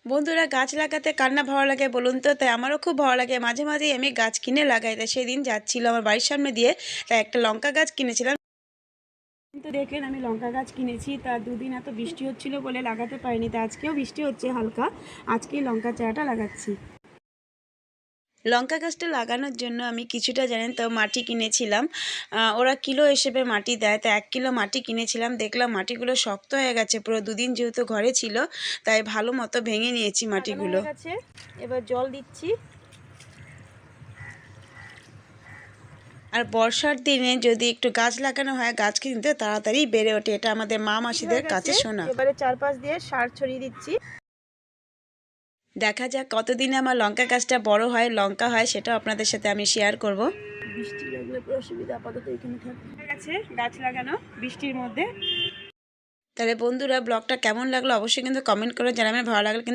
বন্ধুরা, গাছ লাগাতে কার না ভালো লাগে বলুন তো? তাই আমারও খুব ভালো লাগে। মাঝে মাঝেই আমি গাছ কিনে লাগাই। তাই সেদিন যাচ্ছিল আমার বাড়ির সামনে দিয়ে, তাই একটা লঙ্কা গাছ কিনেছিলাম। কিন্তু দেখলেন আমি লঙ্কা গাছ কিনেছি, তা দুদিন এত বৃষ্টি হচ্ছিল বলে লাগাতে পারিনি। তা আজকেও বৃষ্টি হচ্ছে হালকা, আজকেই লঙ্কা চারাটা লাগাচ্ছি। লঙ্কা গাছটা লাগানোর জন্য আমি কিছুটা জানেন তো মাটি কিনেছিলাম। ওরা কিলো হিসেবে মাটি দেয়, তো 1 কিলো মাটি কিনেছিলাম। দেখলাম মাটিগুলো শক্ত হয়ে গেছে পুরো, দুদিন যেহেতু ঘরে ছিল তাই ভালো মতো ভেঙে নিয়েছি মাটিগুলো। এবার জল দিচ্ছি। আর বর্ষার দিনে যদি একটু গাছ লাগানো হয়, গাছ কিন্তু তাড়াতাড়ি বেড়ে ওঠে, এটা আমাদের মা মাসিদের কাছে শোনা। এবারে চারপাশ দিয়ে সার ছড়িয়ে দিচ্ছি। দেখা যাক কতদিনে আমার লঙ্কা গাছটা বড় হয়, লঙ্কা হয়, সেটাও আপনাদের সাথে আমি শেয়ার করব। বৃষ্টি লাগলে অসুবিধা, আপাতত এখানে থাকবে। গেছে গাছ লাগানো বৃষ্টির মধ্যে। তাহলে বন্ধুরা, ব্লগটা কেমন লাগলো অবশ্যই কিন্তু কমেন্ট করে জানাবেন। ভালো লাগলে কিন্তু